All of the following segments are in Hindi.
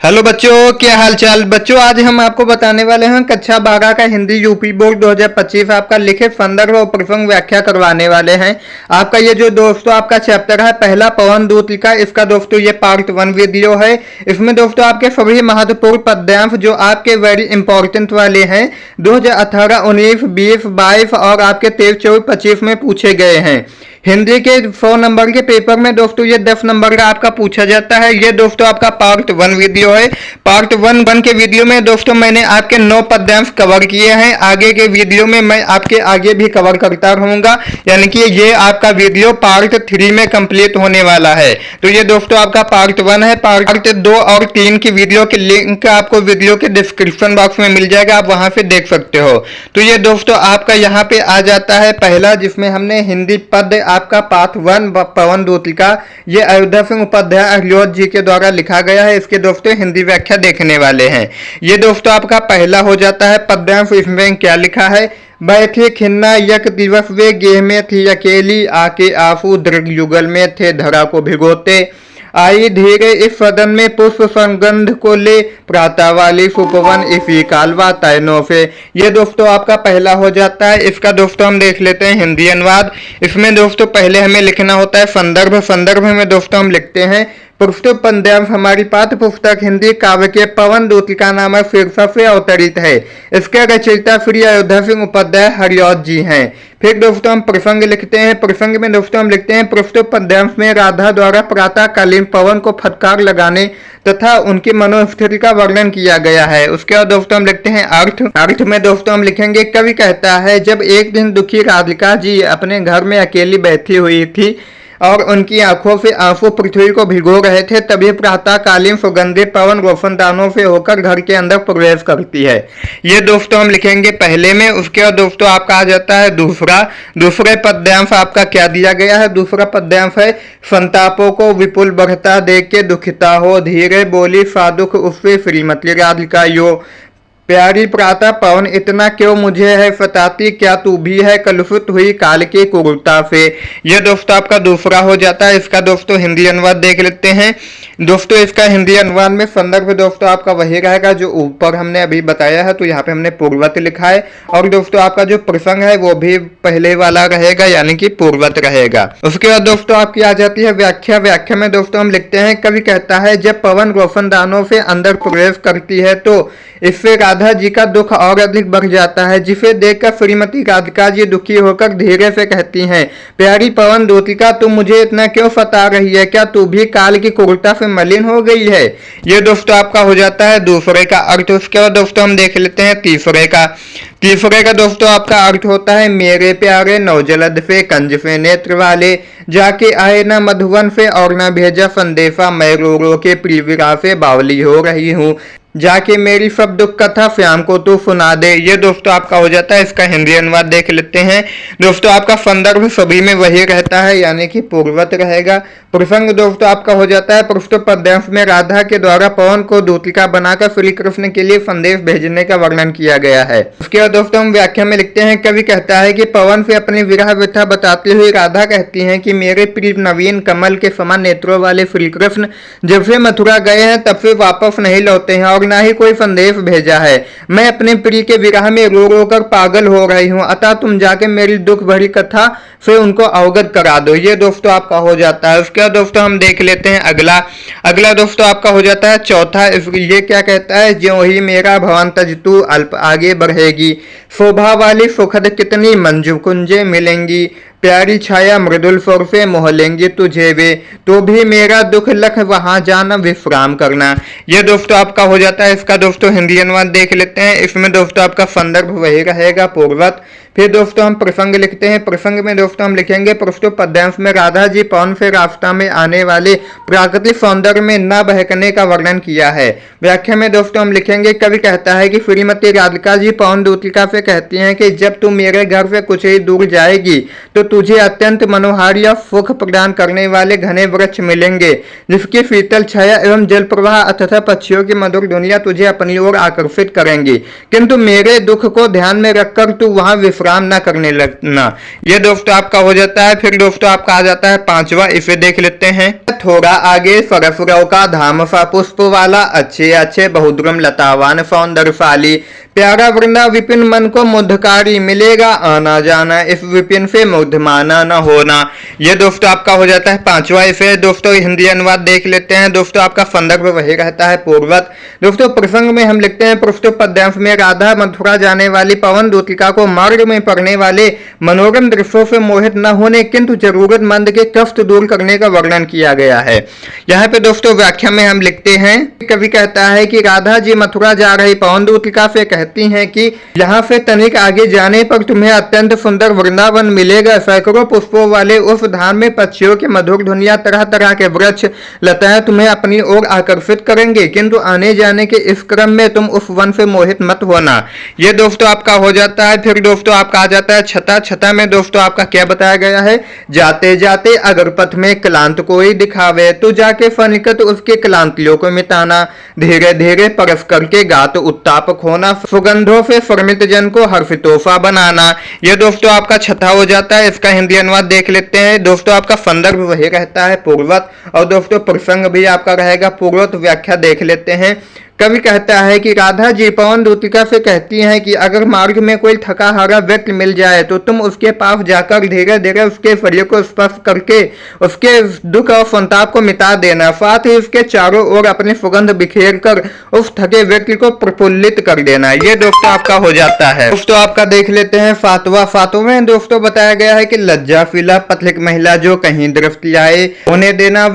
हेलो बच्चों, क्या हाल चाल। बच्चों आज हम आपको बताने वाले हैं कक्षा 12 का हिंदी यूपी बोर्ड 2025 आपका लिखित संदर्भ और प्रसंग व्याख्या करवाने वाले हैं। आपका ये जो दोस्तों आपका चैप्टर है पहला पवन दूतिका, इसका दोस्तों ये पार्ट 1 वीडियो है। इसमें दोस्तों आपके सभी महत्वपूर्ण पद्यांश जो आपके वेरी इंपॉर्टेंट वाले हैं 2018, 19, 20, 22 और आपके 23, 24, 25 में पूछे गए हैं। हिंदी के 100 नंबर के पेपर में दोस्तों ये 10 नंबर का आपका पूछा जाता है। ये दोस्तों आपका पार्ट 1 वीडियो है। पार्ट 1 के वीडियो में दोस्तों मैंने आपके 9 पद्यांश कवर किए हैं। आगे के वीडियो में मैं आपके आगे भी कवर करता रहूंगा, यानी कि ये आपका वीडियो पार्ट 3 में कंप्लीट होने वाला है। तो ये दोस्तों आपका पार्ट 1 है। पार्ट 2 और 3 की वीडियो के लिंक आपको वीडियो के डिस्क्रिप्शन बॉक्स में मिल जाएगा, आप वहां से देख सकते हो। तो ये दोस्तों आपका यहाँ पे आ जाता है पहला, जिसमें हमने हिंदी पद आपका पार्ट 1 पवन दूतिका, ये अयोध्या सिंह उपाध्याय अहल्योत जी के द्वारा लिखा गया है। इसके दोस्तों हिंदी व्याख्या देखने वाले हैं। ये दोस्तों आपका पहला हो जाता है पद्यांश। इसमें क्या लिखा है? बैठे खिन्ना यक दिवस वे गेह में थी अकेली, आके आंसू दृढ़ युगल में थे धरा को भिगोते। आई धीरे इस सदन में पुष्प संगंध को ले, प्रातः वाली सुपवन इसी कालवा तैनो से। ये दोस्तों आपका पहला हो जाता है। इसका दोस्तों हम देख लेते हैं हिंदी अनुवाद। इसमें दोस्तों पहले हमें लिखना होता है संदर्भ। संदर्भ में दोस्तों हम लिखते हैं प्रस्तुत पद्यांश हमारी पाठ्य पुस्तक हिंदी काव्य के पवन दूतिका नामक शीर्षक से अवतरित है। इसके रचयिता श्री अयोध्या सिंह उपाध्याय अहल्योत जी हैं। फिर दोस्तों हम प्रसंग लिखते हैं। प्रसंग में दोस्तों हम लिखते हैं प्रस्तुत पद्यांश में राधा द्वारा प्रातःकालीन पवन को फटकार लगाने तथा उनकी मनोस्थिति का वर्णन किया गया है। उसके बाद दोस्तों हम लिखते हैं अर्थ। अर्थ में दोस्तों हम लिखेंगे कवि कहता है, जब एक दिन दुखी राधिका जी अपने घर में अकेली बैठी हुई थी और उनकी आंखों से आंसू पृथ्वी को भिगो रहे थे, तभी प्रातःकालीन सुगंधित पवन रोशनदानों से होकर घर के अंदर प्रवेश करती है। ये दोस्तों हम लिखेंगे पहले में। उसके बाद दोस्तों आपका आ जाता है दूसरा। दूसरे पद्यांश आपका क्या दिया गया है? दूसरा पद्यांश है संतापों को विपुल बढ़ता देख के दुखिता हो, धीरे बोली साधुक उससे श्रीमती राधिका यो। प्यारी प्रातः पवन इतना क्यों मुझे है सताती, क्या तू भी है कलुषित हुई काल की क्रूरता से। यह दोस्तों आपका दूसरा हो जाता है। इसका दोस्तों हिंदी अनुवाद देख लेते हैं। दोस्तों इसका हिंदी अनुवाद में संदर्भ दोस्तों आपका वही रहेगा जो ऊपर हमने अभी बताया है। तो यहाँ पे हमने पूर्वत लिखा है और दोस्तों आपका जो प्रसंग है वो भी पहले वाला रहेगा, यानी कि पूर्वत रहेगा। उसके बाद दोस्तों आपकी आ जाती है व्याख्या। व्याख्या में दोस्तों हम लिखते हैं कवि कहता है, जब पवन रोशनदानों से अंदर प्रवेश करती है तो इससे राधा जी का दुख और अधिक बढ़ जाता है, जिसे देखकर श्रीमती राधिका जी दुखी होकर धीरे से कहती हैं, प्यारी पवन दूतिका तुम मुझे इतना क्यों सता रही है, क्या तू भी काल की क्रूरता से मलिन हो गई है। ये दोस्तों आपका हो जाता है दूसरे का अर्थ। उसके बाद दोस्तों हम देख लेते हैं तीसरे का। तीसरे का दोस्तों आपका अर्थ होता है, मेरे प्यारे नौजलद से कंज से नेत्र वाले, जाके आए न मधुवन से और न भेजा संदेशा, मैं रो रो के प्रियविरा से बावली हो रही हूँ, जाके मेरी सब दुख कथा श्याम को तू सुना दे। ये दोस्तों आपका हो जाता है। इसका हिंदी अनुवाद देख लेते हैं। दोस्तों आपका संदर्भ सभी में वही रहता है, यानी कि पूर्वत रहेगा। प्रसंग दोस्तों आपका हो जाता है प्रस्तुत पद्यांश में राधा के द्वारा पवन को दूतिका बनाकर श्री कृष्ण के लिए संदेश भेजने का वर्णन किया गया है। उसके बाद दोस्तों हम व्याख्या में लिखते हैं कवि कहता है कि पवन से अपनी विरह व्यथा बताती हुई राधा कहती है कि मेरे प्रिय नवीन कमल के समान नेत्रों वाले श्री कृष्ण जब से मथुरा गए हैं तब से वापस नहीं लौटे हैं और ना ही कोई संदेश भेजा है। मैं अपने प्रिय के विरह में रो रो कर पागल हो रही हूँ, अतः तुम जाके मेरी दुख भरी कथा से उनको अवगत करा दो। ये दोस्तों आपका हो जाता है। उसके बाद दोस्तों हम देख लेते हैं अगला। अगला दोस्तों आपका हो जाता है चौथा। ये क्या कहता है, ज्यों ही मेरा भवन तज तू अल्प आगे बढ़ेगी, शोभा वाली सुखद कितनी मंजू कुंजे मिलेंगी, प्यारी छाया मृदुल स्वर से मोह लेंगी तुझे वे, तो भी मेरा दुख लख वहां जाना विश्राम करना। ये दोस्तों आपका हो जाता है। इसका दोस्तों हिंदी अनुवाद देख लेते हैं। इसमें दोस्तों आपका संदर्भ वही रहेगा पूर्वत। फिर दोस्तों हम प्रसंग लिखते हैं। प्रसंग में दोस्तों हम लिखेंगे प्रस्तुत पद्यांश में राधा जी पवन से रास्ता में आने वाले प्राकृतिक सौंदर्य में न बहकने का वर्णन किया है। व्याख्या में दोस्तों हम लिखेंगे कवि कहता है कि श्रीमती राधिका जी पवन दूतिका से कहती हैं कि जब तू मेरे घर से कुछ ही दूर जाएगी तो तुझे अत्यंत मनोहार या सुख प्रदान करने वाले घने वृक्ष मिलेंगे, जिसकी शीतल छाया एवं जल प्रवाह तथा पक्षियों की मधुर दुनिया तुझे अपनी ओर आकर्षित करेंगी, किंतु मेरे दुख को ध्यान में रखकर तू वहां विश्राम न करने लगना। ये दोस्तों आपका हो जाता है। फिर दोस्तों आपका आ जाता है पांचवा, इसे देख लेते हैं। थोड़ा आगे सरफरों का धाम सा पुष्प वाला, अच्छे अच्छे बहुद्रुम लतावान सौंदर्यशाली, प्यारा वृंदा विपिन मन को मुग्धकारी, मिलेगा आना जाना इस विपिन से मुग्धमाना न होना। ये दोस्तों आपका हो जाता है पांचवा। इसे दोस्तों हिंदी अनुवाद देख लेते हैं। दोस्तों आपका संदर्भ वही रहता है पूर्वत। दोस्तों प्रसंग में हम लिखते हैं, प्रस्तुत पद्यांश में राधा मथुरा जाने वाली पवन दूतिका को मार्ग में पड़ने वाले मनोरम दृश्यों से मोहित न होने किंतु जरूरतमंद के कष्ट दूर करने का वर्णन किया गया है। यहाँ पे दोस्तों व्याख्या में हम लिखते हैं, कवि कहता है कि राधा जी मथुरा जा रही पवन दूतिका से कहती हैं कि यहाँ से तनिक आगे जाने पर तुम्हें अत्यंत सुंदर वृंदावन मिलेगा। सैकड़ों पुष्पों वाले उस धाम में पक्षियों की मधुर ध्वनियां, तरह तरह के वृक्ष लताएं तुम्हें अपनी ओर आकर्षित करेंगे, किंतु आने जाने के इस क्रम में तुम उस वन से मोहित मत होना। ये दोस्तों आपका हो जाता है। फिर दोस्तों आपका आ जाता है छठा। छठा में दोस्तों आपका क्या बताया गया है, जाते जाते अगर पथ में क्लांत कोई दिखावे तो जाके फनिकत उसके क्लांतियों को मिटाना, धीरे धीरे परस करके गात उत्ताप खोना, सुगंधों से फर्मित जन को हर्षितोषा बनाना। ये दोस्तों आपका छठा हो जाता है। इसका हिंदी अनुवाद देख लेते हैं। दोस्तों आपका संदर्भ वही रहता है पूर्वत, और दोस्तों प्रसंग भी आपका रहेगा पूर्वत। व्याख्या देख लेते हैं। कवि कहता है कि राधा जी पवन दूतिका से कहती हैं कि अगर मार्ग में कोई थका हारा व्यक्ति मिल जाए तो तुम उसके पास जाकर धीरे धीरे उसके शरीर को स्पर्श करके उसके दुख और संताप को मिटा देना, साथ ही उसके चारों ओर अपनी सुगंध बिखेर कर उस थके व्यक्ति को प्रफुल्लित कर देना। ये दोस्तों आपका हो जाता है। दोस्तों आपका देख लेते हैं सातवां। सातवें में दोस्तों बताया गया है कि लज्जा फिला पथिक महिला जो कहीं दृष्टि आए, होने देना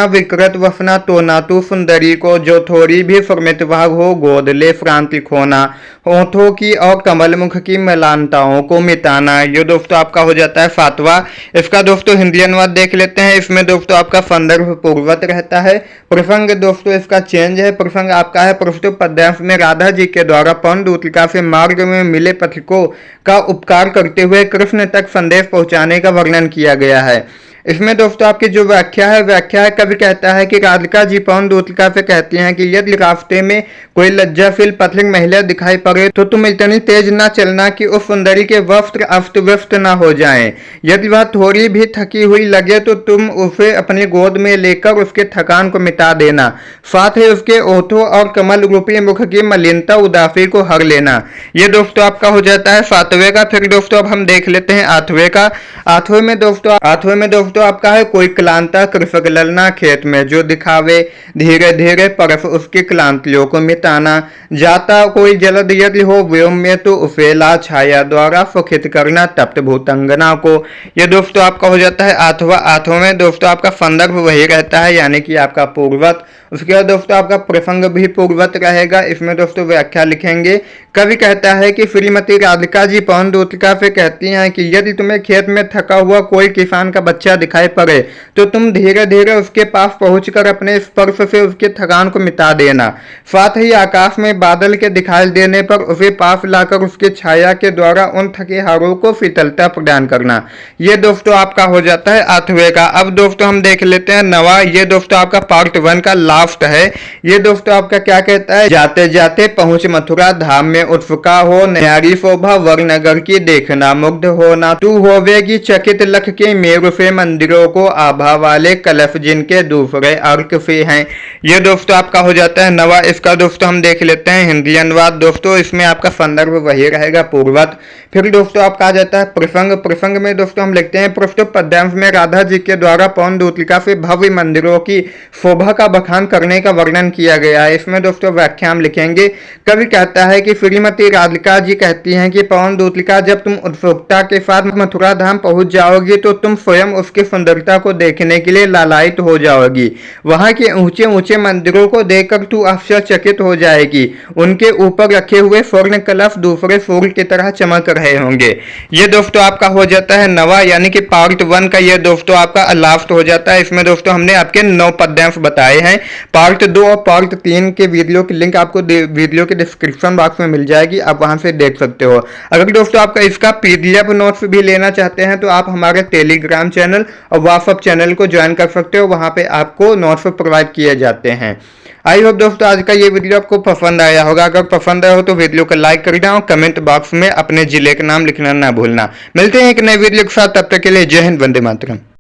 विकृत वफना तो ना तू सुंदरी को, जो थोड़ी भी फर्मित भाग हो गोद ले फ्रांति खोना, होठों की और कमल मुख की मलानताओं को मिटाना। ये दोस्तों आपका हो जाता है सातवां। इसका दोस्तों हिंदी अनुवाद देख लेते हैं। इसमें दोस्तों आपका संदर्भ पूर्वत रहता है। प्रसंग दोस्तों इसका चेंज है। प्रसंग आपका है, प्रस्तुत पद्यांश में राधा जी के द्वारा पवन दूतिका से मार्ग में मिले पथिकों का उपकार करते हुए कृष्ण तक संदेश पहुंचाने का वर्णन किया गया है। इसमें दोस्तों आपकी जो व्याख्या है, कवि कहता है कि राधिका जी पवन दूतिका से कहती हैं कि यदि रास्ते में कोई लज्जाशील पथिक महिला दिखाई पड़े तो तुम इतनी तेज न चलना कि उस सुंदरी के वस्त्र अस्त व्यस्त न हो जाएं। यदि वह थोड़ी भी थकी हुई लगे तो तुम उसे अपनी गोद में लेकर उसके थकान को मिटा देना, साथ ही उसके ओठों और कमल रूपी मुख की मलिनता उदासी को हर लेना। ये दोस्तों आपका हो जाता है सातवें का। फिर दोस्तों अब हम देख लेते हैं आठवें का। आठवें में दोस्तों आपका है, कोई क्लांता कृषक ललना खेत में जो दिखावे, धीरे धीरे परस उसकी क्लांतियों को मिटाना, जाता कोई जलद यदि हो व्योम में तो उसे ला छाया द्वारा सुखित करना तप्त भूतंगना को। ये दोस्तों आपका हो जाता है आठवां। आठवें में दोस्तों आपका संदर्भ वही रहता है, यानी कि आपका पूर्वत। उसके बाद दोस्तों आपका प्रसंग भी पूर्वत रहेगा। इसमें दोस्तों व्याख्या लिखेंगे। कवि कहता है कि श्रीमती राधिका जी पवन दूतिका से कहती हैं कि यदि तुम्हें खेत में थका हुआ कोई किसान का बच्चा दिखाई पड़े तो तुम धीरे धीरे उसके पास पहुंचकर अपने स्पर्श से उसके थकान को मिटा देना, साथ ही आकाश में बादल के दिखाई देने पर उसे पास लाकर उसके छाया के द्वारा उन थके हारों को शीतलता प्रदान करना। ये दोस्तों आपका हो जाता है आठवें का। अब दोस्तों हम देख लेते हैं नवा। ये दोस्तों आपका पार्ट 1 का लास्ट है। ये दोस्तों आपका क्या कहता है, जाते जाते पहुंच मथुरा धाम में उत्सुका हो, न्यारी शोभा वरनगर की देखना मुग्ध होना, तू होवेगी चकित लख के मेरु से मंदिरों को, आभा वाले कलश जिनके दूसरे अर्क से हैं। ये दोस्तों आपका हो जाता है नवा। इसका दोस्तों हम देख लेते हैं हिंदी अनुवाद। दोस्तों इसमें आपका संदर्भ वही रहेगा पूर्वत। फिर दोस्तों आपका आ जाता है प्रसंग। प्रसंग में दोस्तों हम लिखते हैं, प्रस्तुत पद्यांश में राधा जी के द्वारा पवन दूतिका से भव्य मंदिरों की शोभा का बखान करने का वर्णन किया गया है। इसमें दोस्तों व्याख्या हम लिखेंगे। कवि कहता है कि श्रीमती राधिका जी कहती हैं कि पवन दूतिका जब तुम उत्सुकता के साथ मथुरा धाम पहुंच जाओगी तो तुम स्वयं उसकी सुंदरता को देखने के लिए लालायित हो जाओगी। वहां के ऊंचे ऊंचे मंदिरों को देखकर तू आश्चर्यचकित हो जाएगी। उनके ऊपर रखे हुए स्वर्ण कलश दूसरे सूर्य की तरह चमक रहे होंगे। ये दोस्तों आपका हो जाता है नवा, यानी कि पार्ट 1 का ये दोस्तों आपका लास्ट हो जाता है। इसमें दोस्तों हमने आपके 9 पद्यांश बताए हैं। पार्ट 2 और पार्ट 3 के वीडियो की लिंक आपको वीडियो के डिस्क्रिप्शन बॉक्स में मिल जाएगी, आप वहां से देख सकते हो। अगर दोस्तों आपका इसका PDF नोट्स भी लेना चाहते हैं तो आप हमारे टेलीग्राम चैनल और व्हाट्सएप चैनल को ज्वाइन कर सकते हो, वहां पे आपको नोट्स प्रोवाइड किए जाते हैं। आई होप दोस्तों आज का ये वीडियो आपको पसंद आया होगा। अगर पसंद आया हो तो वीडियो को लाइक कर दें और कमेंट बॉक्स में अपने जिले का नाम लिखना ना भूलना। मिलते हैं एक नए वीडियो के साथ, तब तक के लिए जय हिंद, वंदे मातरम।